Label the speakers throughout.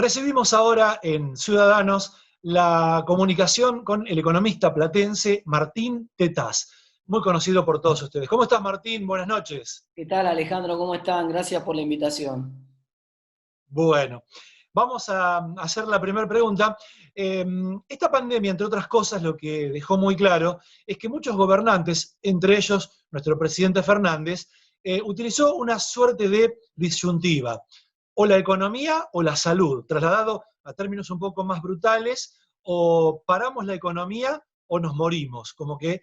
Speaker 1: Recibimos ahora en Ciudadanos la comunicación con el economista platense Martín Tetaz, muy conocido por todos ustedes. ¿Cómo estás, Martín? Buenas noches.
Speaker 2: ¿Qué tal, Alejandro? ¿Cómo están? Gracias por la invitación.
Speaker 1: Bueno, vamos a hacer la primera pregunta. Esta pandemia, entre otras cosas, lo que dejó muy claro es que muchos gobernantes, entre ellos nuestro presidente Fernández, utilizó una suerte de disyuntiva, o la economía o la salud, trasladado a términos un poco más brutales, o paramos la economía o nos morimos, como que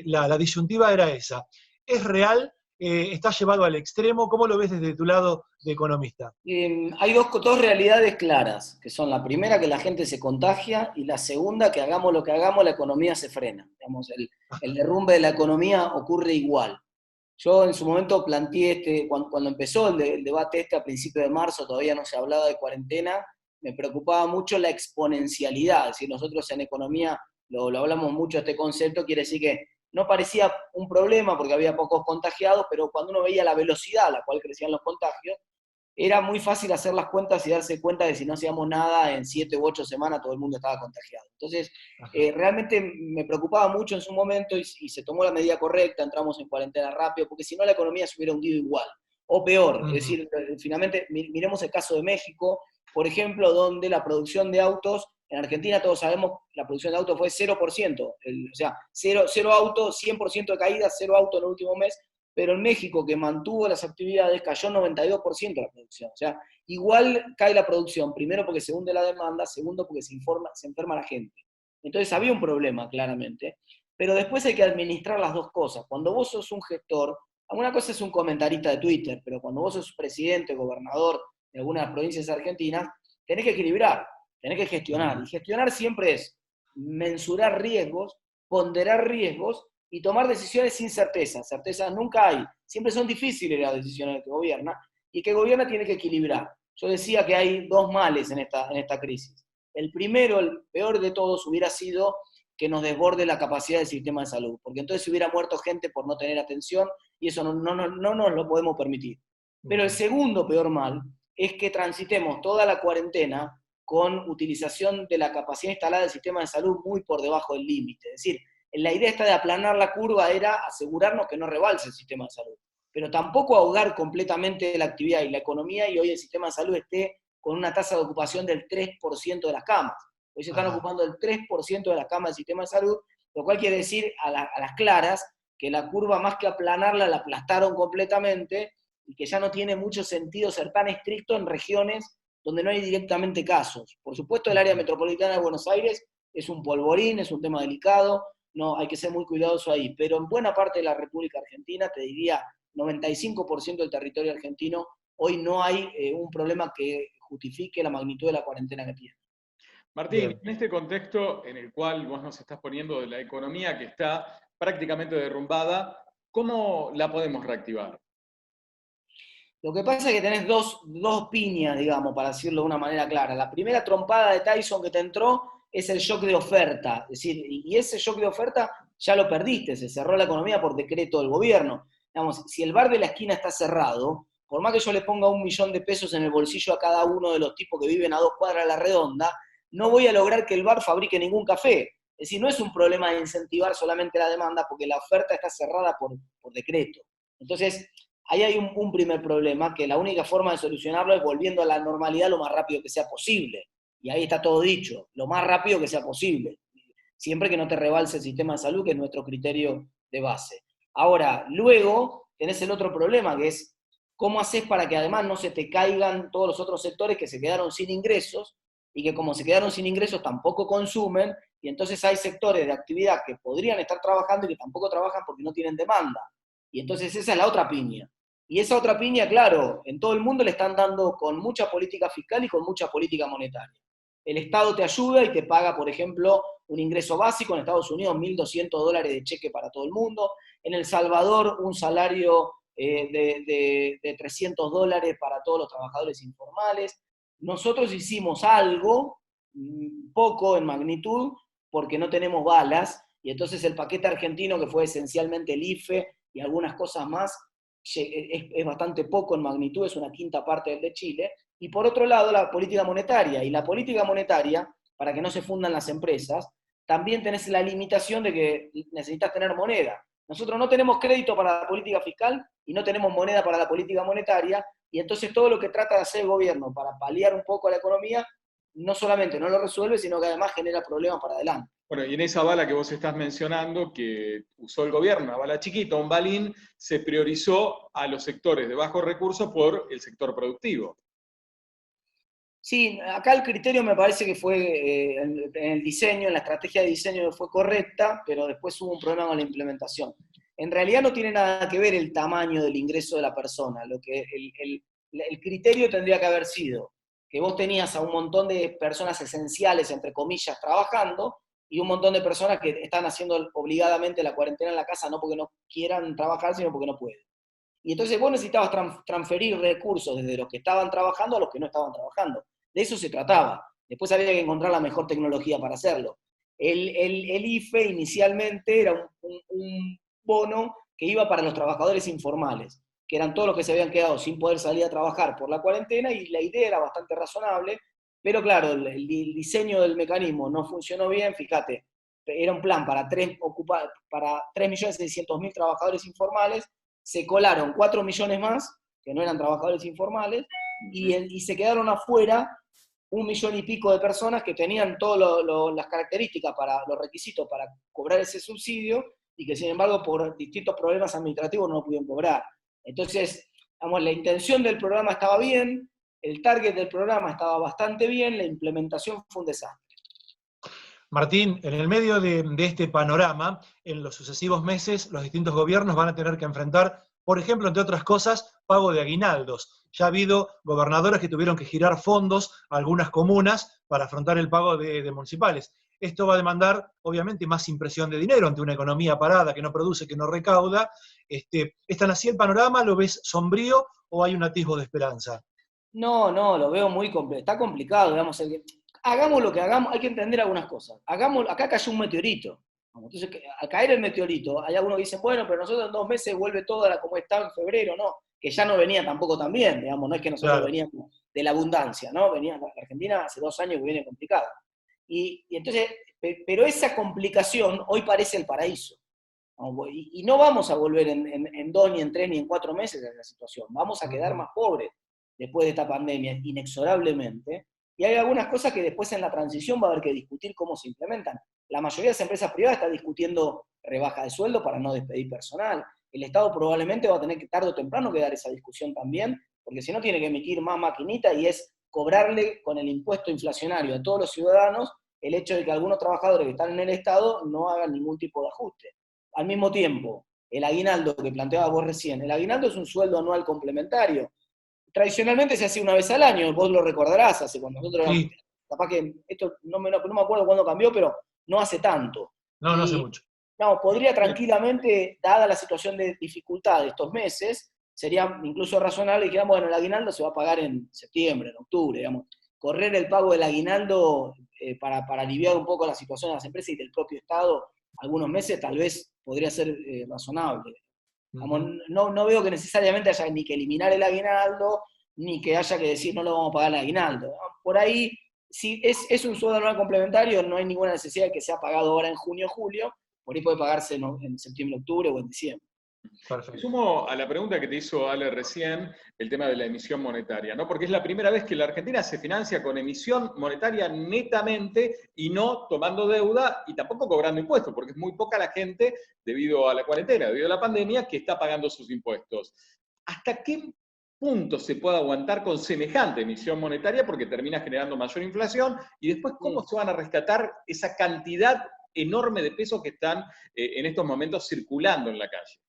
Speaker 1: la disyuntiva era esa. ¿Es real? ¿Está llevado al extremo? ¿Cómo lo ves desde tu lado de economista?
Speaker 2: Hay dos realidades claras, que son la primera, que la gente se contagia, y la segunda, que hagamos lo que hagamos, la economía se frena. Digamos, el derrumbe de la economía ocurre igual. Yo en su momento planteé, cuando empezó el debate a principios de marzo, todavía no se hablaba de cuarentena, me preocupaba mucho la exponencialidad. Es decir, nosotros en economía lo hablamos mucho este concepto, quiere decir que no parecía un problema porque había pocos contagiados, pero cuando uno veía la velocidad a la cual crecían los contagios, era muy fácil hacer las cuentas y darse cuenta de si no hacíamos nada, en 7 u 8 semanas todo el mundo estaba contagiado. Entonces, realmente me preocupaba mucho en su momento y se tomó la medida correcta, entramos en cuarentena rápido, porque si no la economía se hubiera hundido igual, o peor. Es decir, finalmente, miremos el caso de México, por ejemplo, donde la producción de autos, en Argentina todos sabemos, la producción de autos fue 0%, o sea, cero autos, 100% de caída, cero autos en el último mes, pero en México, que mantuvo las actividades, cayó 92% la producción. O sea, igual cae la producción, primero porque se hunde la demanda, segundo porque se enferma la gente. Entonces había un problema, claramente, pero después hay que administrar las dos cosas. Cuando vos sos un gestor, alguna cosa es un comentarista de Twitter, pero cuando vos sos presidente, gobernador de algunas provincias argentinas, tenés que equilibrar, tenés que gestionar. Y gestionar siempre es mensurar riesgos, ponderar riesgos y tomar decisiones sin certeza. Certezas nunca hay. Siempre son difíciles las decisiones del que gobierna, y que gobierna tiene que equilibrar. Yo decía que hay dos males en esta crisis. El primero, el peor de todos, hubiera sido que nos desborde la capacidad del sistema de salud, porque entonces hubiera muerto gente por no tener atención, y eso no nos lo podemos permitir. Pero el segundo peor mal es que transitemos toda la cuarentena con utilización de la capacidad instalada del sistema de salud muy por debajo del límite. Es decir, la idea esta de aplanar la curva era asegurarnos que no rebalse el sistema de salud, pero tampoco ahogar completamente la actividad y la economía, y hoy el sistema de salud esté con una tasa de ocupación del 3% de las camas. Hoy se están ocupando el 3% de las camas del sistema de salud, lo cual quiere decir a las claras que la curva, más que aplanarla, la aplastaron completamente, y que ya no tiene mucho sentido ser tan estricto en regiones donde no hay directamente casos. Por supuesto, el área metropolitana de Buenos Aires es un polvorín, es un tema delicado, no, hay que ser muy cuidadoso ahí, pero en buena parte de la República Argentina, te diría 95% del territorio argentino, hoy no hay un problema que justifique la magnitud de la cuarentena que tiene.
Speaker 3: Martín, en este contexto en el cual vos nos estás poniendo de la economía que está prácticamente derrumbada, ¿cómo la podemos reactivar?
Speaker 2: Lo que pasa es que tenés dos piñas, digamos, para decirlo de una manera clara. La primera trompada de Tyson que te entró es el shock de oferta. Es decir, y ese shock de oferta ya lo perdiste, se cerró la economía por decreto del gobierno. Digamos, si el bar de la esquina está cerrado, por más que yo le ponga 1.000.000 de pesos en el bolsillo a cada uno de los tipos que viven a 2 cuadras de la redonda, no voy a lograr que el bar fabrique ningún café. Es decir, no es un problema de incentivar solamente la demanda, porque la oferta está cerrada por decreto. Entonces, ahí hay un primer problema, que la única forma de solucionarlo es volviendo a la normalidad lo más rápido que sea posible. Y ahí está todo dicho, lo más rápido que sea posible. Siempre que no te rebalse el sistema de salud, que es nuestro criterio de base. Ahora, luego tenés el otro problema, que es cómo haces para que además no se te caigan todos los otros sectores que se quedaron sin ingresos, y que como se quedaron sin ingresos tampoco consumen, y entonces hay sectores de actividad que podrían estar trabajando y que tampoco trabajan porque no tienen demanda. Y entonces esa es la otra piña. Y esa otra piña, claro, en todo el mundo le están dando con mucha política fiscal y con mucha política monetaria. El Estado te ayuda y te paga, por ejemplo, un ingreso básico. En Estados Unidos, $1.200 de cheque para todo el mundo. En El Salvador, un salario de $300 para todos los trabajadores informales. Nosotros hicimos algo, poco en magnitud, porque no tenemos balas, y entonces el paquete argentino, que fue esencialmente el IFE y algunas cosas más, es bastante poco en magnitud, es una quinta parte del de Chile, y por otro lado la política monetaria. Y la política monetaria, para que no se fundan las empresas, también tenés la limitación de que necesitas tener moneda. Nosotros no tenemos crédito para la política fiscal y no tenemos moneda para la política monetaria, y entonces todo lo que trata de hacer el gobierno para paliar un poco la economía, no solamente no lo resuelve, sino que además genera problemas para adelante.
Speaker 3: Bueno, y en esa bala que vos estás mencionando, que usó el gobierno, una bala chiquita, un balín, se priorizó a los sectores de bajos recursos por el sector productivo.
Speaker 2: Sí, acá el criterio me parece que fue en el diseño, en la estrategia de diseño fue correcta, pero después hubo un problema con la implementación. En realidad no tiene nada que ver el tamaño del ingreso de la persona. Lo que el criterio tendría que haber sido que vos tenías a un montón de personas esenciales, entre comillas, trabajando, y un montón de personas que están haciendo obligadamente la cuarentena en la casa, no porque no quieran trabajar, sino porque no pueden. Y entonces vos necesitabas transferir recursos desde los que estaban trabajando a los que no estaban trabajando. De eso se trataba. Después había que encontrar la mejor tecnología para hacerlo. El IFE inicialmente era un bono que iba para los trabajadores informales, que eran todos los que se habían quedado sin poder salir a trabajar por la cuarentena, y la idea era bastante razonable, pero claro, el diseño del mecanismo no funcionó bien. Fíjate, era un plan para 3.600.000 trabajadores informales, se colaron 4 millones más, que no eran trabajadores informales, y se quedaron afuera 1.000.000 y pico de personas que tenían todas las características, los requisitos para cobrar ese subsidio, y que sin embargo por distintos problemas administrativos no lo pudieron cobrar. Entonces, vamos, la intención del programa estaba bien, el target del programa estaba bastante bien, la implementación fue un desastre.
Speaker 1: Martín, en el medio de este panorama, en los sucesivos meses, los distintos gobiernos van a tener que enfrentar, por ejemplo, entre otras cosas, pago de aguinaldos. Ya ha habido gobernadores que tuvieron que girar fondos a algunas comunas para afrontar el pago de municipales. Esto va a demandar, obviamente, más impresión de dinero ante una economía parada que no produce, que no recauda. ¿Es tan así el panorama? ¿Lo ves sombrío o hay un atisbo de esperanza?
Speaker 2: No, lo veo muy complicado. Está complicado, digamos. Hagamos lo que hagamos, hay que entender algunas cosas. Acá cayó un meteorito. Entonces, al caer el meteorito, hay algunos que dicen, bueno, pero nosotros en 2 meses vuelve todo como estaba en febrero, ¿no? Que ya no venía tampoco tan bien, digamos, no es que nosotros veníamos de la abundancia, ¿no? La Argentina hace 2 años que viene complicada. Y entonces, pero esa complicación hoy parece el paraíso. Y no vamos a volver en 2, ni en 3, ni en 4 meses a esa situación. Vamos a quedar más pobres después de esta pandemia, inexorablemente. Y hay algunas cosas que después en la transición va a haber que discutir cómo se implementan. La mayoría de las empresas privadas está discutiendo rebaja de sueldo para no despedir personal. El Estado probablemente va a tener que tarde o temprano que dar esa discusión también, porque si no tiene que emitir más maquinita, y es cobrarle con el impuesto inflacionario a todos los ciudadanos el hecho de que algunos trabajadores que están en el Estado no hagan ningún tipo de ajuste. Al mismo tiempo, el aguinaldo que planteabas vos recién, el aguinaldo es un sueldo anual complementario. Tradicionalmente se hacía una vez al año, vos lo recordarás, hace cuando nosotros éramos, capaz que esto no me acuerdo cuándo cambió, pero no hace tanto.
Speaker 1: No hace mucho.
Speaker 2: No, podría tranquilamente, dada la situación de dificultad de estos meses, sería incluso razonable que digamos, bueno, el aguinaldo se va a pagar en septiembre, en octubre, digamos. Correr el pago del aguinaldo para aliviar un poco la situación de las empresas y del propio Estado algunos meses, tal vez podría ser razonable. No veo que necesariamente haya ni que eliminar el aguinaldo, ni que haya que decir no lo vamos a pagar el aguinaldo. Por ahí, si es un sueldo anual complementario, no hay ninguna necesidad de que sea pagado ahora en junio o julio, por ahí puede pagarse en septiembre, octubre o en diciembre.
Speaker 3: Me sumo a la pregunta que te hizo Ale recién, el tema de la emisión monetaria, ¿no? Porque es la primera vez que la Argentina se financia con emisión monetaria netamente y no tomando deuda y tampoco cobrando impuestos, porque es muy poca la gente, debido a la cuarentena, debido a la pandemia, que está pagando sus impuestos. ¿Hasta qué punto se puede aguantar con semejante emisión monetaria? Porque termina generando mayor inflación, y después, ¿cómo se van a rescatar esa cantidad enorme de pesos que están en estos momentos circulando en la calle?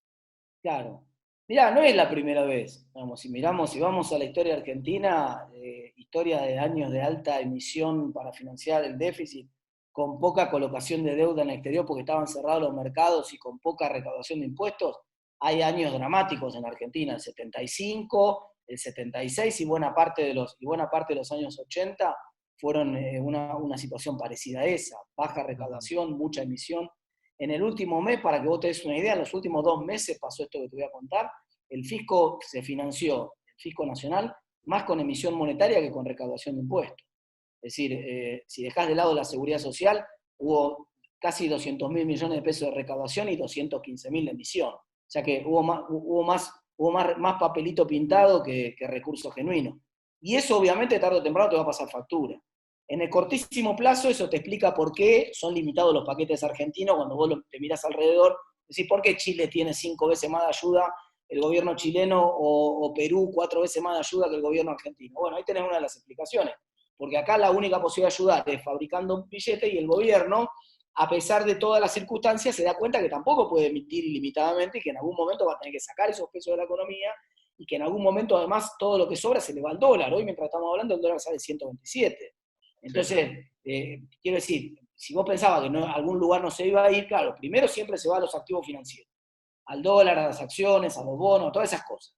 Speaker 2: Claro. Mirá, no es la primera vez. Vamos, si vamos a la historia argentina, historia de años de alta emisión para financiar el déficit, con poca colocación de deuda en el exterior porque estaban cerrados los mercados y con poca recaudación de impuestos, hay años dramáticos en Argentina, el 75, el 76 y buena parte de los años 80 fueron una situación parecida a esa, baja recaudación, mucha emisión. En el último mes, para que vos te des una idea, en los últimos 2 meses pasó esto que te voy a contar, el fisco se financió, el fisco nacional, más con emisión monetaria que con recaudación de impuestos. Es decir, si dejás de lado la seguridad social, hubo casi 200.000 millones de pesos de recaudación y 215.000 de emisión. O sea que hubo más papelito pintado que recursos genuinos. Y eso obviamente tarde o temprano te va a pasar factura. En el cortísimo plazo eso te explica por qué son limitados los paquetes argentinos cuando vos te mirás alrededor. Es decir, ¿por qué Chile tiene 5 veces más de ayuda el gobierno chileno o Perú 4 veces más de ayuda que el gobierno argentino? Bueno, ahí tenés una de las explicaciones. Porque acá la única posibilidad de ayudar es fabricando un billete y el gobierno, a pesar de todas las circunstancias, se da cuenta que tampoco puede emitir ilimitadamente y que en algún momento va a tener que sacar esos pesos de la economía y que en algún momento además todo lo que sobra se le va al dólar. Hoy mientras estamos hablando el dólar sale 127. Entonces, quiero decir, si vos pensabas que algún lugar no se iba a ir, claro, primero siempre se va a los activos financieros, al dólar, a las acciones, a los bonos, todas esas cosas.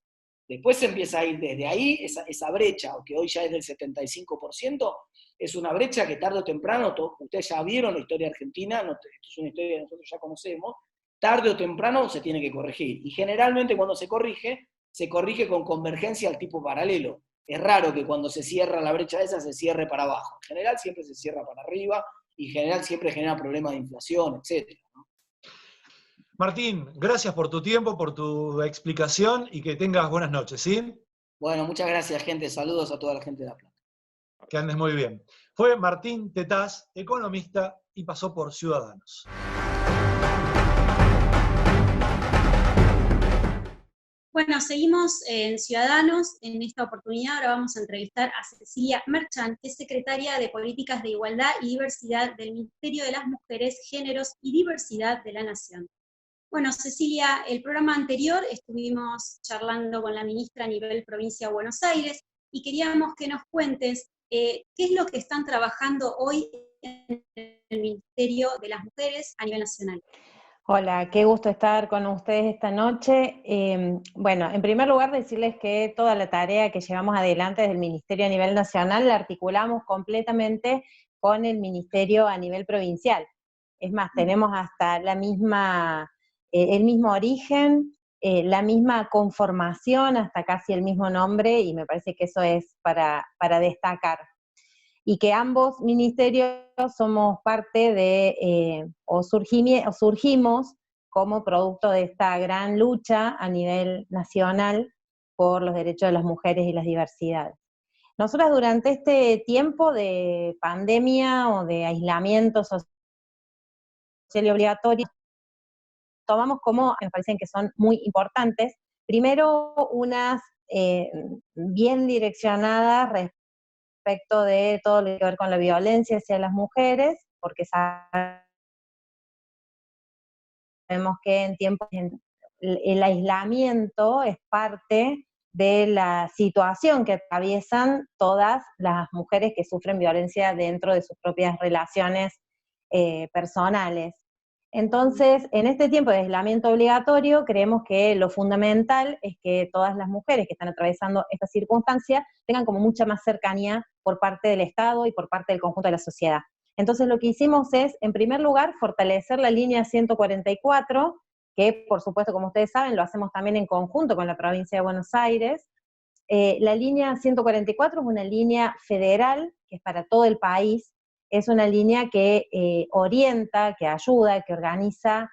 Speaker 2: Después se empieza a ir desde ahí, esa brecha, que hoy ya es del 75%, es una brecha que tarde o temprano, ustedes ya vieron la historia argentina, esto es una historia que nosotros ya conocemos, tarde o temprano se tiene que corregir. Y generalmente cuando se corrige con convergencia al tipo paralelo. Es raro que cuando se cierra la brecha esa se cierre para abajo. En general siempre se cierra para arriba y en general siempre genera problemas de inflación, etc. ¿no?
Speaker 1: Martín, gracias por tu tiempo, por tu explicación y que tengas buenas noches, ¿sí?
Speaker 2: Bueno, muchas gracias, gente. Saludos a toda la gente de La Plata.
Speaker 1: Que andes muy bien. Fue Martín Tetaz, economista, y pasó por Ciudadanos.
Speaker 4: Bueno, seguimos en Ciudadanos. En esta oportunidad ahora vamos a entrevistar a Cecilia Merchant, que es secretaria de Políticas de Igualdad y Diversidad del Ministerio de las Mujeres, Géneros y Diversidad de la Nación. Bueno, Cecilia, el programa anterior estuvimos charlando con la ministra a nivel provincia de Buenos Aires y queríamos que nos cuentes qué es lo que están trabajando hoy en el Ministerio de las Mujeres a nivel nacional.
Speaker 5: Hola, qué gusto estar con ustedes esta noche. Bueno, en primer lugar decirles que toda la tarea que llevamos adelante desde el Ministerio a nivel nacional la articulamos completamente con el Ministerio a nivel provincial. Es más, tenemos hasta el mismo origen, la misma conformación, hasta casi el mismo nombre, y me parece que eso es para destacar. Y que ambos ministerios somos parte de, surgimos como producto de esta gran lucha a nivel nacional por los derechos de las mujeres y las diversidades. Nosotras durante este tiempo de pandemia o de aislamiento social y obligatorio, tomamos como, me parecen que son muy importantes, primero unas bien direccionadas respecto de todo lo que tiene que ver con la violencia hacia las mujeres, porque sabemos que en tiempos el aislamiento es parte de la situación que atraviesan todas las mujeres que sufren violencia dentro de sus propias relaciones personales. Entonces, en este tiempo de aislamiento obligatorio, creemos que lo fundamental es que todas las mujeres que están atravesando esta circunstancia tengan como mucha más cercanía por parte del Estado y por parte del conjunto de la sociedad. Entonces, lo que hicimos es, en primer lugar, fortalecer la línea 144, que por supuesto, como ustedes saben, lo hacemos también en conjunto con la provincia de Buenos Aires. La línea 144 es una línea federal, que es para todo el país, es una línea que orienta, que ayuda, que organiza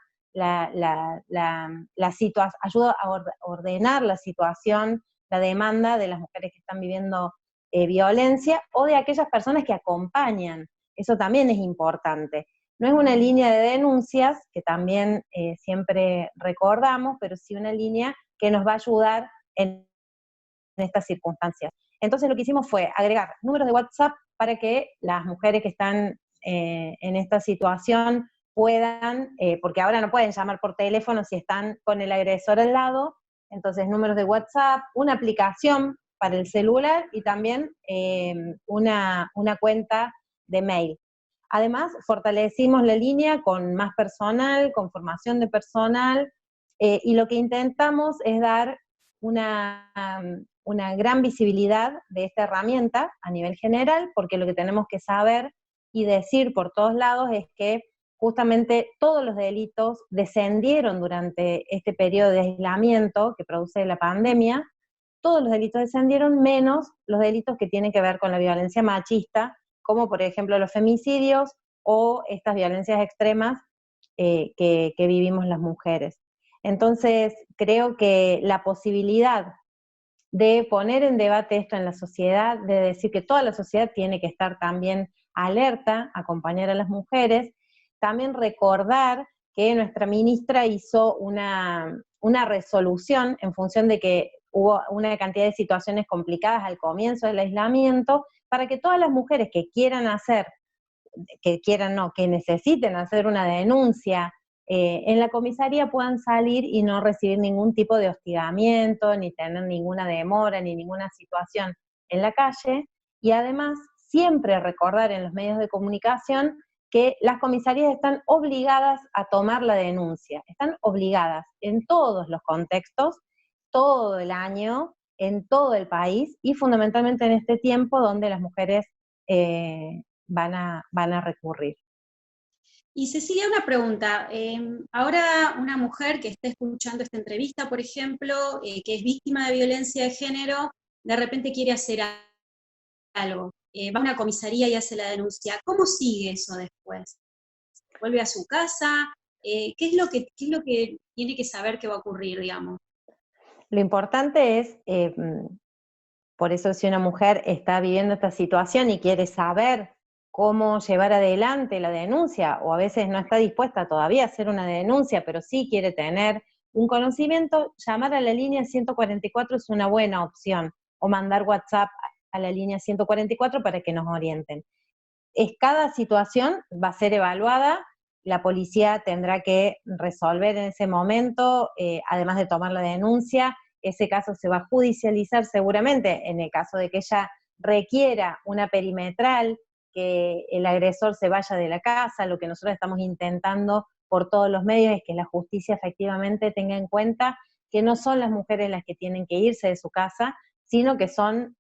Speaker 5: ayuda a ordenar la situación, la demanda de las mujeres que están viviendo violencia o de aquellas personas que acompañan. Eso también es importante. No es una línea de denuncias, que también siempre recordamos, pero sí una línea que nos va a ayudar en estas circunstancias. Entonces lo que hicimos fue agregar números de WhatsApp para que las mujeres que están en esta situación puedan, porque ahora no pueden llamar por teléfono si están con el agresor al lado, entonces números de WhatsApp, una aplicación para el celular y también una cuenta de mail. Además, fortalecimos la línea con más personal, con formación de personal, y lo que intentamos es dar una gran visibilidad de esta herramienta a nivel general, porque lo que tenemos que saber y decir por todos lados es que justamente todos los delitos descendieron durante este periodo de aislamiento que produce la pandemia, todos los delitos descendieron, menos los delitos que tienen que ver con la violencia machista, como por ejemplo los femicidios o estas violencias extremas que vivimos las mujeres. Entonces, creo que la posibilidad de poner en debate esto en la sociedad, de decir que toda la sociedad tiene que estar también alerta, acompañar a las mujeres, también recordar que nuestra ministra hizo una resolución en función de que hubo una cantidad de situaciones complicadas al comienzo del aislamiento, para que todas las mujeres que quieran hacer, que necesiten hacer una denuncia en la comisaría puedan salir y no recibir ningún tipo de hostigamiento, ni tener ninguna demora, ni ninguna situación en la calle, y además siempre recordar en los medios de comunicación que las comisarías están obligadas a tomar la denuncia, están obligadas en todos los contextos, todo el año, en todo el país, y fundamentalmente en este tiempo donde las mujeres van a recurrir.
Speaker 4: Y Cecilia, una pregunta. Ahora una mujer que esté escuchando esta entrevista, por ejemplo, que es víctima de violencia de género, de repente quiere hacer algo. Va a una comisaría y hace la denuncia. ¿Cómo sigue eso después? ¿Vuelve a su casa? ¿Qué es lo que tiene que saber que va a ocurrir, digamos?
Speaker 5: Lo importante es, por eso si una mujer está viviendo esta situación y quiere saber cómo llevar adelante la denuncia, o a veces no está dispuesta todavía a hacer una denuncia, pero sí quiere tener un conocimiento, llamar a la línea 144 es una buena opción, o mandar WhatsApp a la línea 144 para que nos orienten. Cada situación va a ser evaluada, la policía tendrá que resolver en ese momento, además de tomar la denuncia, ese caso se va a judicializar seguramente en el caso de que ella requiera una perimetral, que el agresor se vaya de la casa. Lo que nosotros estamos intentando por todos los medios es que la justicia efectivamente tenga en cuenta que no son las mujeres las que tienen que irse de su casa, sino que son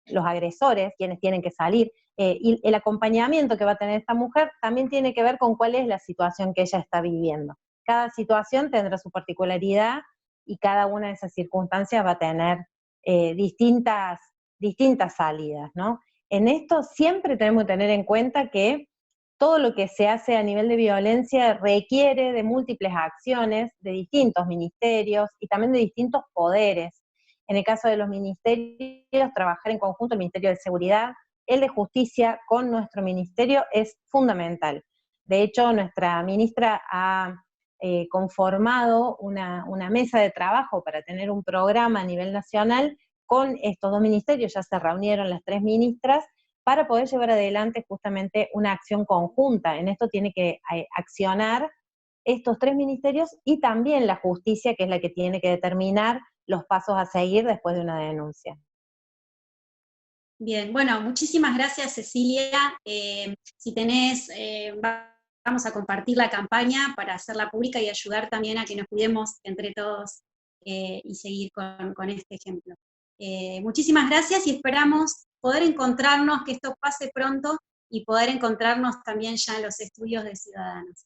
Speaker 5: los agresores quienes tienen que salir. Y el acompañamiento que va a tener esta mujer también tiene que ver con cuál es la situación que ella está viviendo. Cada situación tendrá su particularidad y cada una de esas circunstancias va a tener distintas salidas, ¿no? En esto siempre tenemos que tener en cuenta que todo lo que se hace a nivel de violencia requiere de múltiples acciones de distintos ministerios y también de distintos poderes. En el caso de los ministerios, trabajar en conjunto, el Ministerio de Seguridad, el de Justicia con nuestro ministerio es fundamental. De hecho, nuestra ministra ha conformado una mesa de trabajo para tener un programa a nivel nacional con estos dos ministerios. Ya se reunieron las tres ministras para poder llevar adelante justamente una acción conjunta. En esto tiene que accionar estos tres ministerios y también la justicia, que es la que tiene que determinar los pasos a seguir después de una denuncia.
Speaker 4: Bien, bueno, muchísimas gracias, Cecilia. Si tenés, vamos a compartir la campaña para hacerla pública y ayudar también a que nos cuidemos entre todos y seguir con este ejemplo. Muchísimas gracias y esperamos poder encontrarnos, que esto pase pronto y poder encontrarnos también ya en los estudios de Ciudadanos.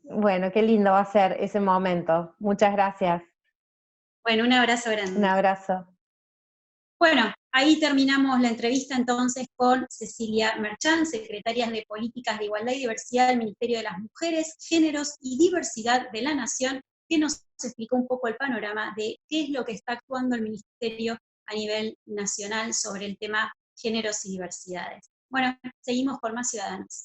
Speaker 5: Bueno, qué lindo va a ser ese momento. Muchas gracias.
Speaker 4: Bueno, un abrazo grande.
Speaker 5: Un abrazo.
Speaker 4: Bueno, ahí terminamos la entrevista entonces con Cecilia Merchant, secretaria de Políticas de Igualdad y Diversidad del Ministerio de las Mujeres, Géneros y Diversidad de la Nación, que nos explicó un poco el panorama de qué es lo que está actuando el Ministerio a nivel nacional sobre el tema géneros y diversidades. Bueno, seguimos con más Ciudadanos.